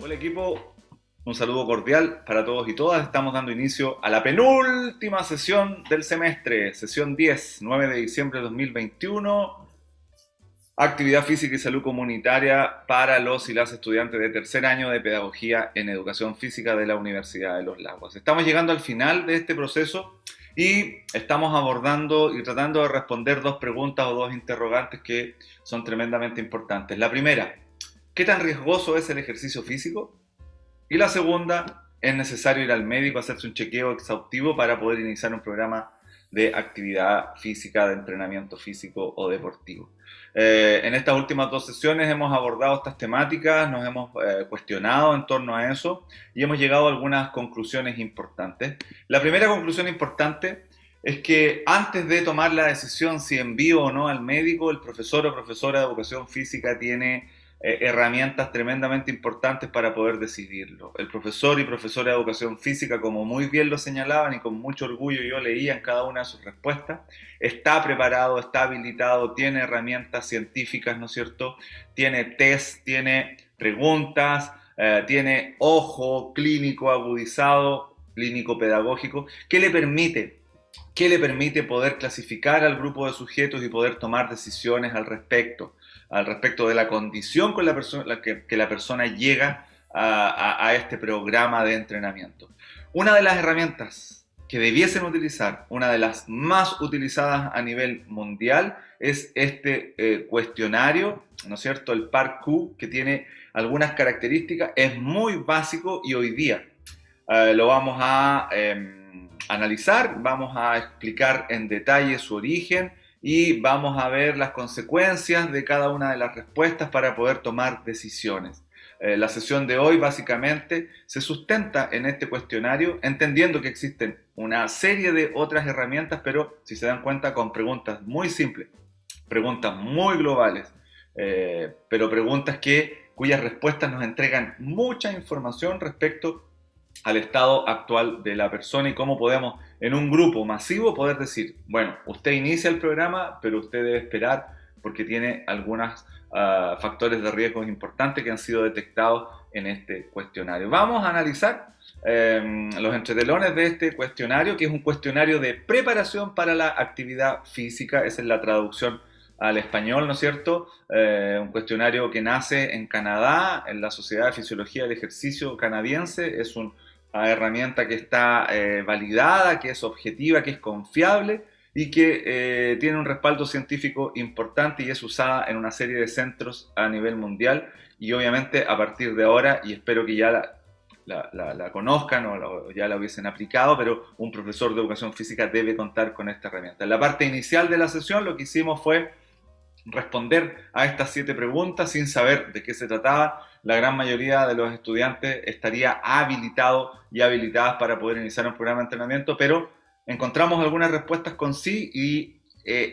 Hola equipo, un saludo cordial para todos y todas. Estamos dando inicio a la penúltima sesión del semestre, sesión 10, 9 de diciembre de 2021. Actividad física y salud comunitaria para los y las estudiantes de tercer año de Pedagogía en Educación Física de la Universidad de Los Lagos. Estamos llegando al final de este proceso y estamos abordando y tratando de responder dos preguntas o dos interrogantes que son tremendamente importantes. La primera, ¿qué tan riesgoso es el ejercicio físico? Y la segunda, ¿es necesario ir al médico a hacerse un chequeo exhaustivo para poder iniciar un programa de actividad física, de entrenamiento físico o deportivo? En estas últimas dos sesiones hemos abordado estas temáticas, nos hemos cuestionado en torno a eso y hemos llegado a algunas conclusiones importantes. La primera conclusión importante es que antes de tomar la decisión si envío o no al médico, el profesor o profesora de educación física tiene herramientas tremendamente importantes para poder decidirlo. El profesor y profesora de educación física, como muy bien lo señalaban y con mucho orgullo yo leía en cada una de sus respuestas, está preparado, está habilitado, tiene herramientas científicas, ¿no es cierto? Tiene test, tiene preguntas, tiene ojo clínico agudizado, clínico pedagógico, que le permite poder clasificar al grupo de sujetos y poder tomar decisiones al respecto de la condición con que la persona llega a este programa de entrenamiento. Una de las herramientas que debiesen utilizar, una de las más utilizadas a nivel mundial, es este cuestionario, ¿no es cierto? El PAR-Q, que tiene algunas características, es muy básico y hoy día lo vamos a analizar, vamos a explicar en detalle su origen y vamos a ver las consecuencias de cada una de las respuestas para poder tomar decisiones. La sesión de hoy básicamente se sustenta en este cuestionario, entendiendo que existen una serie de otras herramientas, pero si se dan cuenta con preguntas muy simples, preguntas muy globales, pero preguntas cuyas respuestas nos entregan mucha información respecto al estado actual de la persona y cómo podemos en un grupo masivo poder decir, bueno, usted inicia el programa, pero usted debe esperar porque tiene algunos factores de riesgo importantes que han sido detectados en este cuestionario. Vamos a analizar los entretelones de este cuestionario, que es un cuestionario de preparación para la actividad física, esa es la traducción al español, ¿no es cierto? Un cuestionario que nace en Canadá, en la Sociedad de Fisiología del Ejercicio canadiense, es una herramienta que está validada, que es objetiva, que es confiable y que tiene un respaldo científico importante y es usada en una serie de centros a nivel mundial y obviamente a partir de ahora, y espero que ya la conozcan o ya la hubiesen aplicado, pero un profesor de educación física debe contar con esta herramienta. En la parte inicial de la sesión lo que hicimos fue responder a estas 7 preguntas sin saber de qué se trataba. La gran mayoría de los estudiantes estaría habilitado y habilitadas para poder iniciar un programa de entrenamiento, pero encontramos algunas respuestas con sí y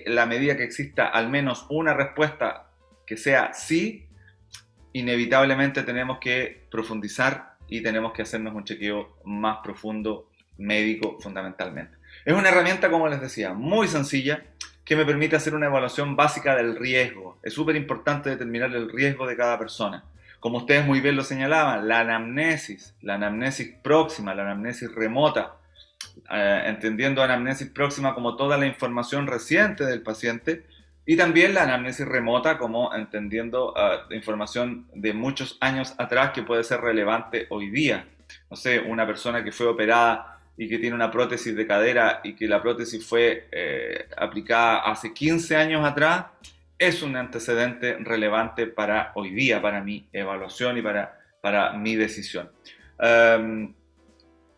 la medida que exista al menos una respuesta que sea sí, inevitablemente tenemos que profundizar y tenemos que hacernos un chequeo más profundo, médico fundamentalmente. Es una herramienta, como les decía, muy sencilla, que me permite hacer una evaluación básica del riesgo. Es súper importante determinar el riesgo de cada persona. Como ustedes muy bien lo señalaban, la anamnesis próxima, la anamnesis remota, entendiendo anamnesis próxima como toda la información reciente del paciente, y también la anamnesis remota como entendiendo información de muchos años atrás que puede ser relevante hoy día. No sé, una persona que fue operada y que tiene una prótesis de cadera y que la prótesis fue aplicada hace 15 años atrás, es un antecedente relevante para hoy día, para mi evaluación y para mi decisión.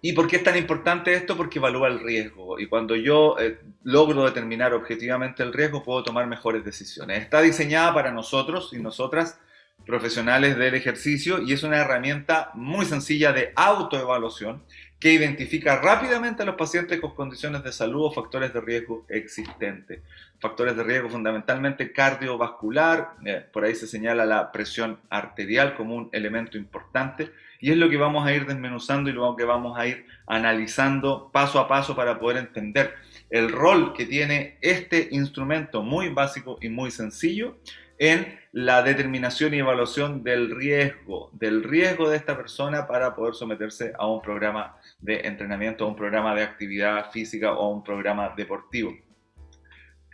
¿Y por qué es tan importante esto? Porque evalúa el riesgo y cuando yo logro determinar objetivamente el riesgo puedo tomar mejores decisiones. Está diseñada para nosotros y nosotras, profesionales del ejercicio, y es una herramienta muy sencilla de autoevaluación que identifica rápidamente a los pacientes con condiciones de salud o factores de riesgo existentes. Factores de riesgo fundamentalmente cardiovascular, por ahí se señala la presión arterial como un elemento importante, y es lo que vamos a ir desmenuzando y lo que vamos a ir analizando paso a paso para poder entender el rol que tiene este instrumento muy básico y muy sencillo en la determinación y evaluación del riesgo de esta persona para poder someterse a un programa de entrenamiento, a un programa de actividad física o a un programa deportivo.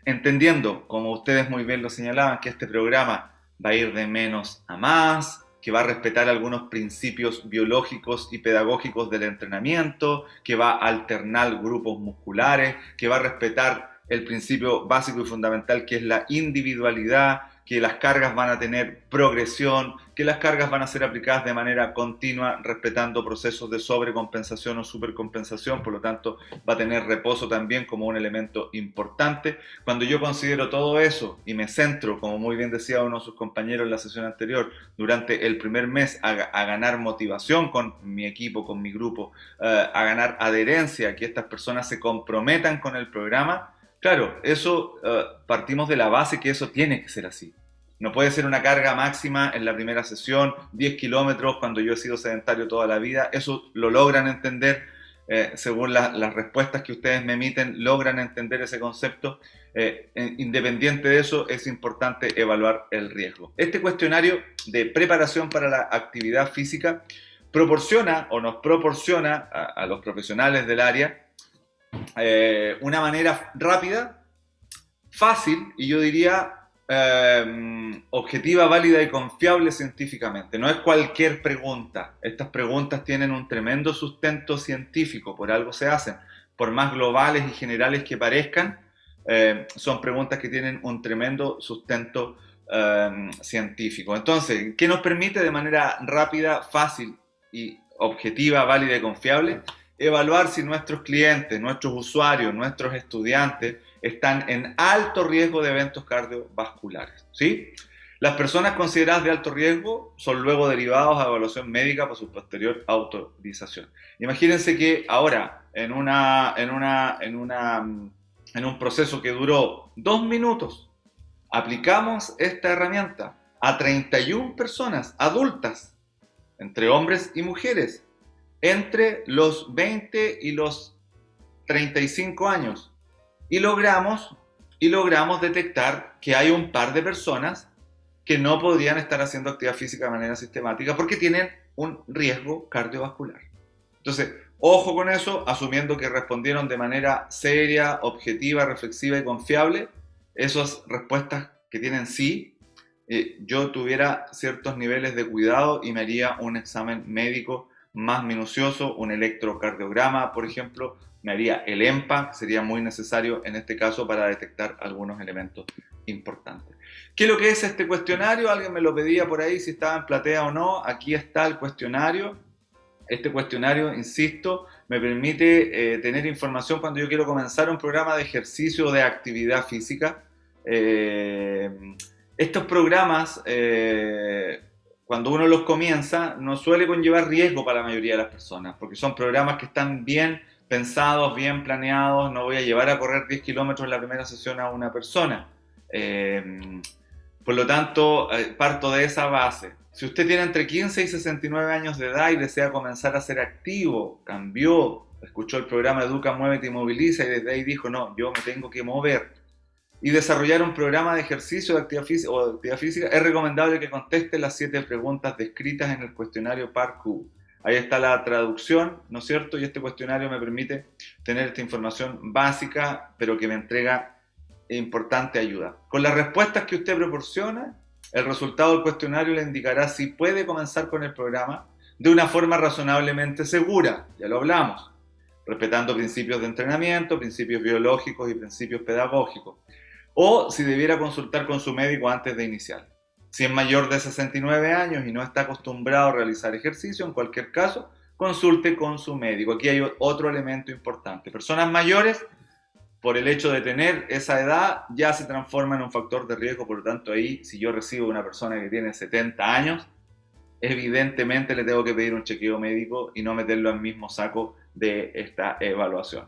Entendiendo, como ustedes muy bien lo señalaban, que este programa va a ir de menos a más, que va a respetar algunos principios biológicos y pedagógicos del entrenamiento, que va a alternar grupos musculares, que va a respetar el principio básico y fundamental que es la individualidad, que las cargas van a tener progresión, que las cargas van a ser aplicadas de manera continua, respetando procesos de sobrecompensación o supercompensación, por lo tanto va a tener reposo también como un elemento importante. Cuando yo considero todo eso y me centro, como muy bien decía uno de sus compañeros en la sesión anterior, durante el primer mes a ganar motivación con mi equipo, con mi grupo, a ganar adherencia, que estas personas se comprometan con el programa. Claro, eso partimos de la base que eso tiene que ser así. No puede ser una carga máxima en la primera sesión, 10 kilómetros cuando yo he sido sedentario toda la vida. Eso lo logran entender, según las respuestas que ustedes me emiten, logran entender ese concepto. Independiente de eso, es importante evaluar el riesgo. Este cuestionario de preparación para la actividad física proporciona o nos proporciona a los profesionales del área una manera rápida, fácil y yo diría objetiva, válida y confiable científicamente. No es cualquier pregunta. Estas preguntas tienen un tremendo sustento científico, por algo se hacen. Por más globales y generales que parezcan, son preguntas que tienen un tremendo sustento científico. Entonces, ¿qué nos permite de manera rápida, fácil y objetiva, válida y confiable? Evaluar si nuestros clientes, nuestros usuarios, nuestros estudiantes están en alto riesgo de eventos cardiovasculares, ¿sí? Las personas consideradas de alto riesgo son luego derivados a evaluación médica por su posterior autorización. Imagínense que ahora, en un proceso que duró 2 minutos, aplicamos esta herramienta a 31 personas adultas, entre hombres y mujeres, entre los 20 y los 35 años. Y logramos detectar que hay un par de personas que no podrían estar haciendo actividad física de manera sistemática porque tienen un riesgo cardiovascular. Entonces, ojo con eso, asumiendo que respondieron de manera seria, objetiva, reflexiva y confiable. Esas respuestas que tienen sí, yo tuviera ciertos niveles de cuidado y me haría un examen médico más minucioso, un electrocardiograma, por ejemplo, me haría el EMPA, que sería muy necesario en este caso para detectar algunos elementos importantes. ¿Qué es lo que es este cuestionario? Alguien me lo pedía por ahí, si estaba en platea o no. Aquí está el cuestionario. Este cuestionario, insisto, me permite tener información cuando yo quiero comenzar un programa de ejercicio o de actividad física. Estos programas, cuando uno los comienza, no suele conllevar riesgo para la mayoría de las personas, porque son programas que están bien pensados, bien planeados. No voy a llevar a correr 10 kilómetros en la primera sesión a una persona. Por lo tanto, parto de esa base. Si usted tiene entre 15 y 69 años de edad y desea comenzar a ser activo, cambió, escuchó el programa Educa, Muévete y Moviliza y desde ahí dijo, no, yo me tengo que mover, y desarrollar un programa de ejercicio de actividad física, es recomendable que conteste las 7 preguntas descritas en el cuestionario PARCOUR. Ahí está la traducción, ¿no es cierto? Y este cuestionario me permite tener esta información básica, pero que me entrega importante ayuda. Con las respuestas que usted proporciona, el resultado del cuestionario le indicará si puede comenzar con el programa de una forma razonablemente segura, ya lo hablamos, respetando principios de entrenamiento, principios biológicos y principios pedagógicos, o si debiera consultar con su médico antes de iniciar. Si es mayor de 69 años y no está acostumbrado a realizar ejercicio, en cualquier caso, consulte con su médico. Aquí hay otro elemento importante. Personas mayores, por el hecho de tener esa edad, ya se transforma en un factor de riesgo. Por lo tanto, ahí, si yo recibo una persona que tiene 70 años, evidentemente le tengo que pedir un chequeo médico y no meterlo al mismo saco de esta evaluación.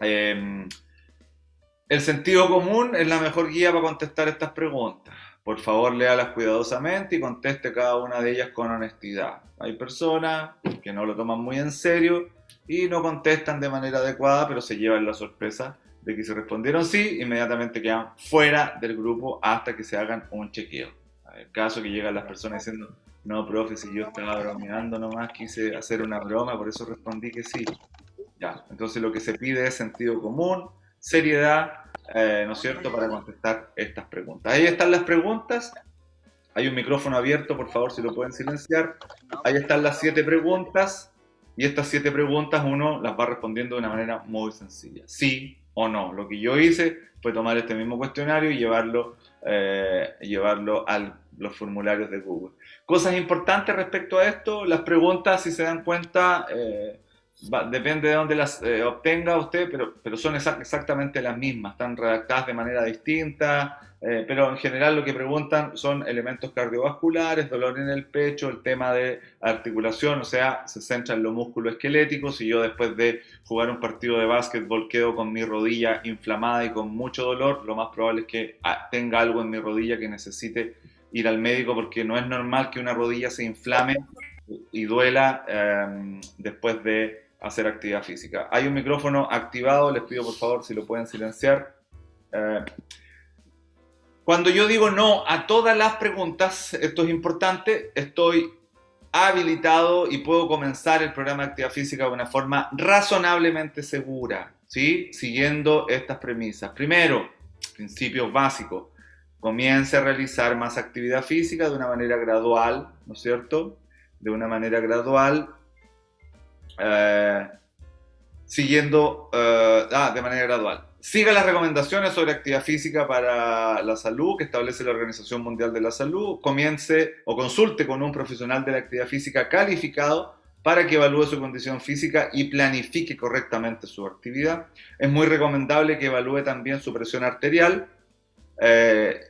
El sentido común es la mejor guía para contestar estas preguntas. Por favor, léalas cuidadosamente y conteste cada una de ellas con honestidad. Hay personas que no lo toman muy en serio y no contestan de manera adecuada, pero se llevan la sorpresa de que si respondieron sí, inmediatamente quedan fuera del grupo hasta que se hagan un chequeo. En el caso que llegan las personas diciendo, no, profe, si yo estaba bromeando nomás, quise hacer una broma, por eso respondí que sí. Ya, entonces lo que se pide es sentido común, seriedad, ¿no es cierto?, para contestar estas preguntas. Ahí están las preguntas. Hay un micrófono abierto, por favor, si lo pueden silenciar. Ahí están las 7 preguntas. Y estas 7 preguntas uno las va respondiendo de una manera muy sencilla. Sí o no. Lo que yo hice fue tomar este mismo cuestionario y llevarlo a los formularios de Google. Cosas importantes respecto a esto. Las preguntas, si se dan cuenta, depende de dónde las obtenga usted, pero son exactamente las mismas. Están redactadas de manera distinta. Pero en general lo que preguntan son elementos cardiovasculares, dolor en el pecho, el tema de articulación, o sea, se centra en lo musculoesquelético. Si yo después de jugar un partido de básquetbol quedo con mi rodilla inflamada y con mucho dolor, lo más probable es que tenga algo en mi rodilla que necesite ir al médico, porque no es normal que una rodilla se inflame y duela después de hacer actividad física. Hay un micrófono activado, les pido por favor si lo pueden silenciar. Cuando yo digo no a todas las preguntas, esto es importante, estoy habilitado y puedo comenzar el programa de actividad física de una forma razonablemente segura, ¿sí? Siguiendo estas premisas. Primero, principios básicos. Comience a realizar más actividad física de una manera gradual, ¿no es cierto? De una manera gradual, de manera gradual. Siga las recomendaciones sobre actividad física para la salud que establece la Organización Mundial de la Salud. Comience o consulte con un profesional de la actividad física calificado para que evalúe su condición física y planifique correctamente su actividad. Es muy recomendable que evalúe también su presión arterial.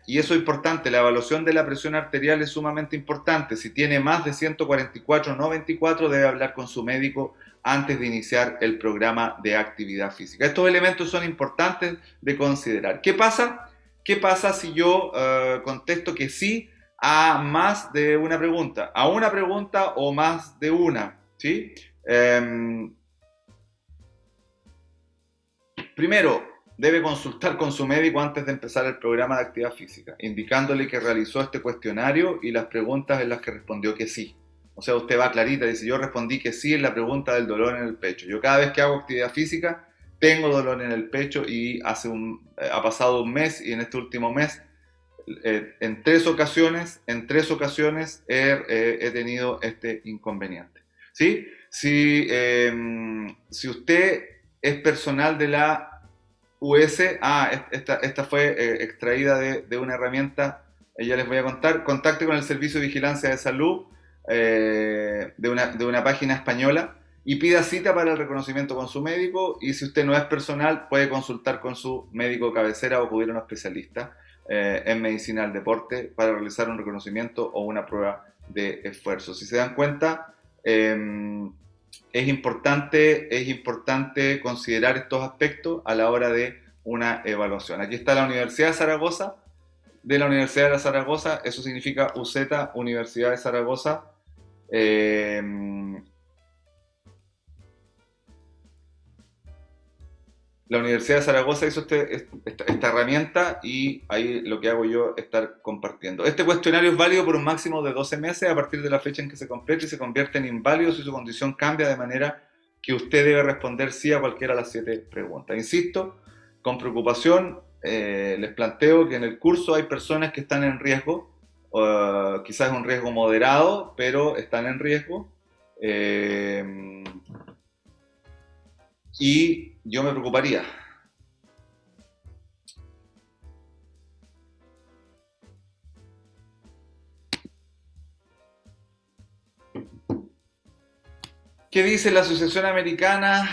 Y eso es importante, la evaluación de la presión arterial es sumamente importante. Si tiene más de 144/94, debe hablar con su médico antes de iniciar el programa de actividad física. Estos elementos son importantes de considerar. ¿Qué pasa? ¿Qué pasa si yo contesto que sí a más de una pregunta? A una pregunta o más de una, ¿sí? Primero, debe consultar con su médico antes de empezar el programa de actividad física, indicándole que realizó este cuestionario y las preguntas en las que respondió que sí. O sea, usted va clarita, dice, yo respondí que sí en la pregunta del dolor en el pecho. Yo cada vez que hago actividad física tengo dolor en el pecho y ha pasado un mes y en este último mes en tres ocasiones he tenido este inconveniente. ¿Sí? Si usted es personal de la US, esta fue extraída de una herramienta, ya les voy a contar, contacte con el Servicio de Vigilancia de Salud de una página española y pida cita para el reconocimiento con su médico, y si usted no es personal puede consultar con su médico cabecera o acudir a un especialista en medicina del deporte para realizar un reconocimiento o una prueba de esfuerzo. Si se dan cuenta, es importante considerar estos aspectos a la hora de una evaluación. Aquí está la Universidad de Zaragoza. De la Universidad de Zaragoza, eso significa UZ, Universidad de Zaragoza. La Universidad de Zaragoza hizo esta herramienta y ahí lo que hago yo es estar compartiendo. Este cuestionario es válido por un máximo de 12 meses a partir de la fecha en que se complete y se convierte en inválido si su condición cambia, de manera que usted debe responder sí a cualquiera de las 7 preguntas. Insisto, con preocupación les planteo que en el curso hay personas que están en riesgo, quizás es un riesgo moderado, pero están en riesgo. Y yo me preocuparía. ¿Qué dice la Asociación Americana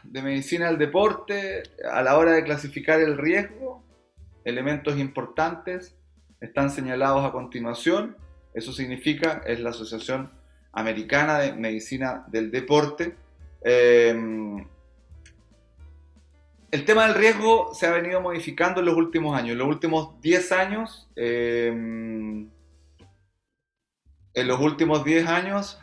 de Medicina del Deporte a la hora de clasificar el riesgo? Elementos importantes están señalados a continuación. Eso significa, es la Asociación Americana de Medicina del Deporte. El tema del riesgo se ha venido modificando en los últimos años. En los últimos 10 años,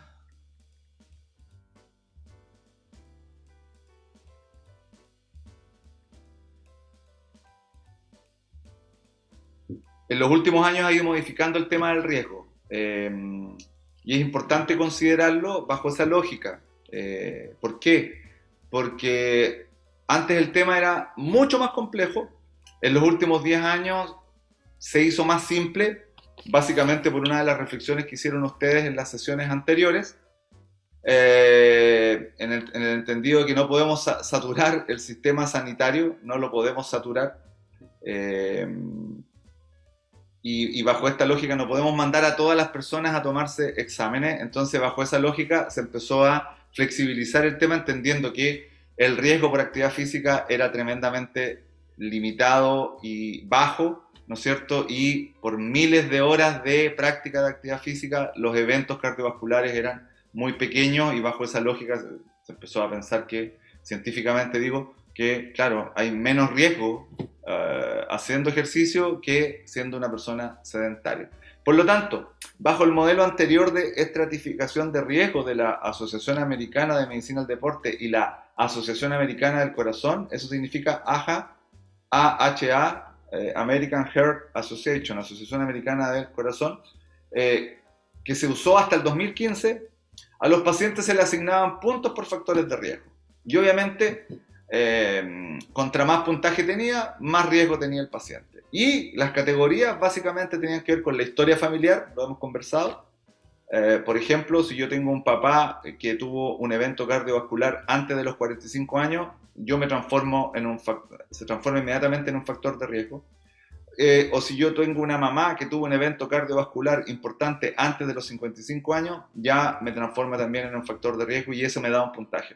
en los últimos años ha ido modificando el tema del riesgo. Y es importante considerarlo bajo esa lógica. ¿Por qué? Porque antes el tema era mucho más complejo. En los últimos 10 años se hizo más simple, básicamente por una de las reflexiones que hicieron ustedes en las sesiones anteriores, en el entendido de que no podemos saturar el sistema sanitario, no lo podemos saturar. Eh, y bajo esta lógica no podemos mandar a todas las personas a tomarse exámenes, entonces bajo esa lógica se empezó a flexibilizar el tema entendiendo que el riesgo por actividad física era tremendamente limitado y bajo, ¿no es cierto? Y por miles de horas de práctica de actividad física los eventos cardiovasculares eran muy pequeños y bajo esa lógica se empezó a pensar que, científicamente digo, que claro, hay menos riesgo haciendo ejercicio que siendo una persona sedentaria. Por lo tanto, bajo el modelo anterior de estratificación de riesgo de la Asociación Americana de Medicina del Deporte y la Asociación Americana del Corazón, eso significa AHA, American Heart Association, Asociación Americana del Corazón, que se usó hasta el 2015, a los pacientes se le asignaban puntos por factores de riesgo. Y obviamente, contra más puntaje tenía, más riesgo tenía el paciente. Y las categorías básicamente tenían que ver con la historia familiar, lo hemos conversado. Por ejemplo, si yo tengo un papá que tuvo un evento cardiovascular antes de los 45 años, yo me transformo se transforma inmediatamente en un factor de riesgo. O si yo tengo una mamá que tuvo un evento cardiovascular importante antes de los 55 años, ya me transforma también en un factor de riesgo y eso me da un puntaje.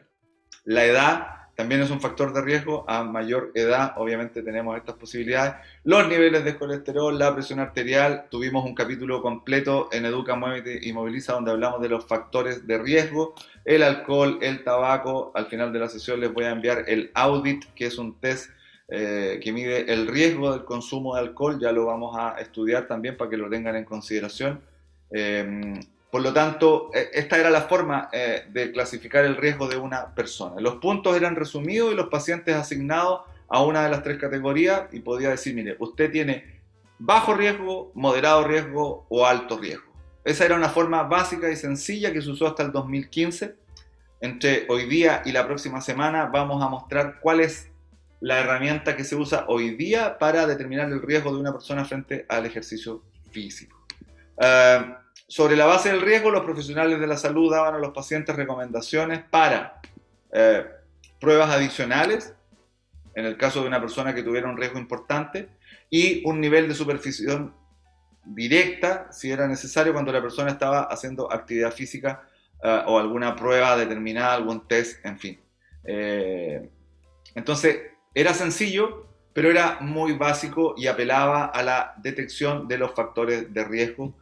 La edad también es un factor de riesgo. A mayor edad, obviamente, tenemos estas posibilidades. Los niveles de colesterol, la presión arterial. Tuvimos un capítulo completo en Educa, Muévete y Moviliza donde hablamos de los factores de riesgo. El alcohol, el tabaco. Al final de la sesión les voy a enviar el audit, que es un test que mide el riesgo del consumo de alcohol. Ya lo vamos a estudiar también para que lo tengan en consideración. Por lo tanto, esta era la forma de clasificar el riesgo de una persona. Los puntos eran resumidos y los pacientes asignados a una de las 3 categorías y podía decir, mire, usted tiene bajo riesgo, moderado riesgo o alto riesgo. Esa era una forma básica y sencilla que se usó hasta el 2015. Entre hoy día y la próxima semana vamos a mostrar cuál es la herramienta que se usa hoy día para determinar el riesgo de una persona frente al ejercicio físico. Sobre la base del riesgo, los profesionales de la salud daban a los pacientes recomendaciones para pruebas adicionales, en el caso de una persona que tuviera un riesgo importante, y un nivel de supervisión directa, si era necesario, cuando la persona estaba haciendo actividad física o alguna prueba determinada, algún test, en fin. Entonces, era sencillo, pero era muy básico y apelaba a la detección de los factores de riesgo,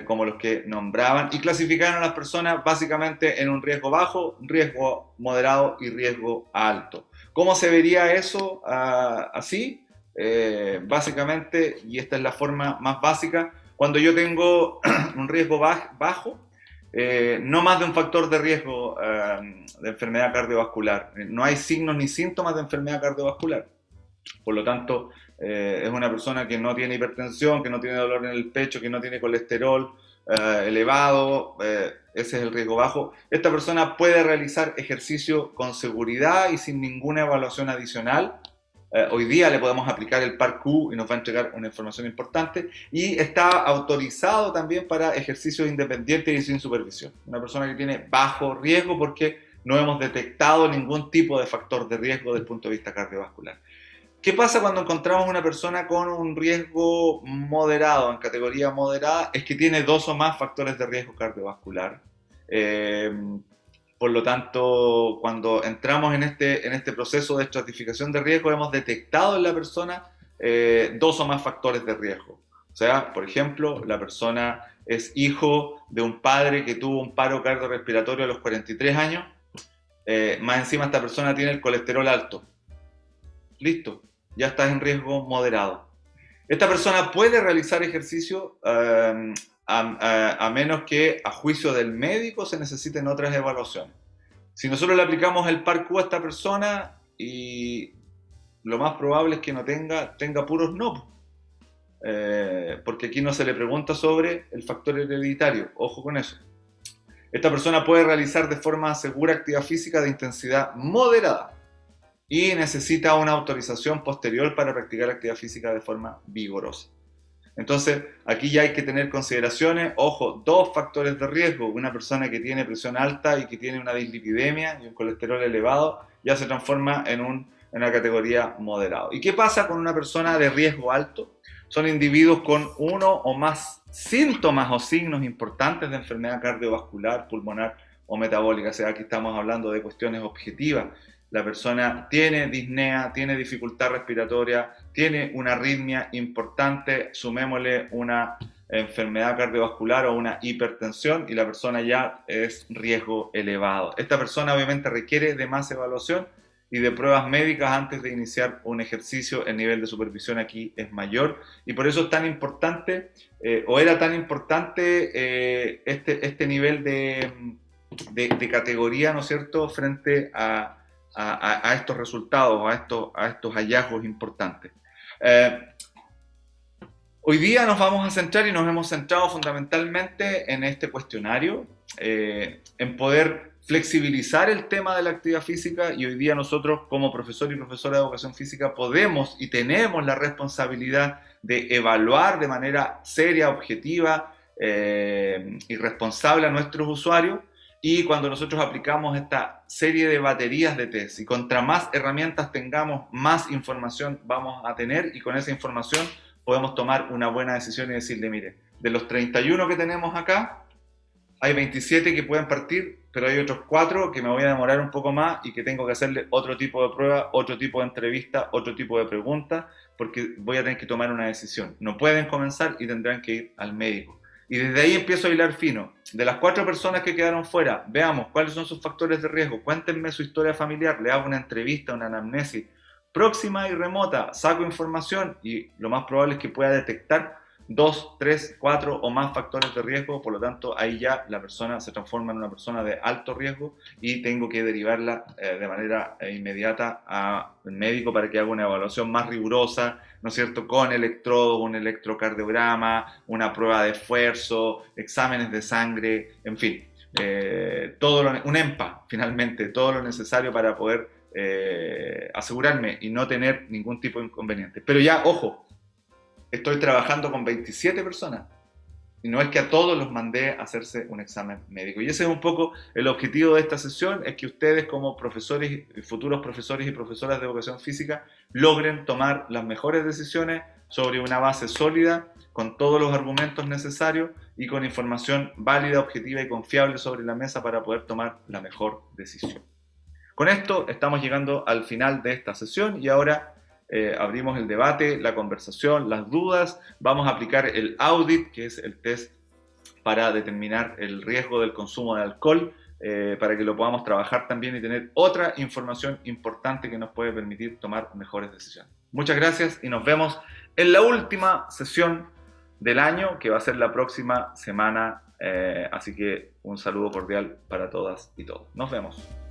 como los que nombraban, y clasificaron a las personas básicamente en un riesgo bajo, riesgo moderado y riesgo alto. ¿Cómo se vería eso así? Básicamente, y esta es la forma más básica, cuando yo tengo un riesgo bajo, no más de un factor de riesgo de enfermedad cardiovascular. No hay signos ni síntomas de enfermedad cardiovascular. Por lo tanto, es una persona que no tiene hipertensión, que no tiene dolor en el pecho, que no tiene colesterol elevado, ese es el riesgo bajo. Esta persona puede realizar ejercicio con seguridad y sin ninguna evaluación adicional. Hoy día le podemos aplicar el PAR-Q y nos va a entregar una información importante. Y está autorizado también para ejercicios independientes y sin supervisión. Una persona que tiene bajo riesgo porque no hemos detectado ningún tipo de factor de riesgo desde el punto de vista cardiovascular. ¿Qué pasa cuando encontramos una persona con un riesgo moderado, en categoría moderada? Es que tiene 2 o más factores de riesgo cardiovascular. Por lo tanto, cuando entramos en este proceso de estratificación de riesgo, hemos detectado en la persona 2 o más factores de riesgo. O sea, por ejemplo, la persona es hijo de un padre que tuvo un paro cardiorrespiratorio a los 43 años. Más encima esta persona tiene el colesterol alto. Listo, ya estás en riesgo moderado. Esta persona puede realizar ejercicio a menos que a juicio del médico se necesiten otras evaluaciones. Si nosotros le aplicamos el PAR-Q a esta persona y lo más probable es que no tenga puros no. porque aquí no se le pregunta sobre el factor hereditario, ojo con eso. Esta persona puede realizar de forma segura actividad física de intensidad moderada y necesita una autorización posterior para practicar actividad física de forma vigorosa. Entonces, aquí ya hay que tener consideraciones, ojo, dos factores de riesgo. Una persona que tiene presión alta y que tiene una dislipidemia y un colesterol elevado ya se transforma en una categoría moderado. ¿Y qué pasa con una persona de riesgo alto? Son individuos con uno o más síntomas o signos importantes de enfermedad cardiovascular, pulmonar o metabólica. O sea, aquí estamos hablando de cuestiones objetivas. La persona tiene disnea, tiene dificultad respiratoria, tiene una arritmia importante, sumémosle una enfermedad cardiovascular o una hipertensión y la persona ya es riesgo elevado. Esta persona obviamente requiere de más evaluación y de pruebas médicas antes de iniciar un ejercicio. El nivel de supervisión aquí es mayor y por eso es tan importante, o era tan importante este nivel de categoría, ¿no es cierto?, frente a estos resultados, a estos hallazgos importantes. Hoy día nos vamos a centrar y nos hemos centrado fundamentalmente en este cuestionario, en poder flexibilizar el tema de la actividad física, y hoy día nosotros como profesor y profesora de educación física podemos y tenemos la responsabilidad de evaluar de manera seria, objetiva y responsable a nuestros usuarios. Y cuando nosotros aplicamos esta serie de baterías de test y contra más herramientas tengamos, más información vamos a tener y con esa información podemos tomar una buena decisión y decirle, mire, de los 31 que tenemos acá, hay 27 que pueden partir, pero hay otros 4 que me voy a demorar un poco más y que tengo que hacerle otro tipo de prueba, otro tipo de entrevista, otro tipo de pregunta, porque voy a tener que tomar una decisión. No pueden comenzar y tendrán que ir al médico. Y desde ahí empiezo a hilar fino. De las 4 personas que quedaron fuera, veamos cuáles son sus factores de riesgo, cuéntenme su historia familiar, le hago una entrevista, una anamnesis próxima y remota, saco información y lo más probable es que pueda detectar 2, 3, 4 o más factores de riesgo. Por lo tanto, ahí ya la persona se transforma en una persona de alto riesgo y tengo que derivarla de manera inmediata al médico para que haga una evaluación más rigurosa, ¿no es cierto?, con electrodos, un electrocardiograma, una prueba de esfuerzo, exámenes de sangre, en fin, un EMPA, finalmente, todo lo necesario para poder asegurarme y no tener ningún tipo de inconveniente. Pero ya, ojo, estoy trabajando con 27 personas y no es que a todos los mandé a hacerse un examen médico. Y ese es un poco el objetivo de esta sesión, es que ustedes como profesores, futuros profesores y profesoras de educación física, logren tomar las mejores decisiones sobre una base sólida, con todos los argumentos necesarios y con información válida, objetiva y confiable sobre la mesa para poder tomar la mejor decisión. Con esto estamos llegando al final de esta sesión y ahora abrimos el debate, la conversación, las dudas. Vamos a aplicar el audit, que es el test para determinar el riesgo del consumo de alcohol, para que lo podamos trabajar también y tener otra información importante que nos puede permitir tomar mejores decisiones. Muchas gracias y nos vemos en la última sesión del año, que va a ser la próxima semana. Así que un saludo cordial para todas y todos. Nos vemos.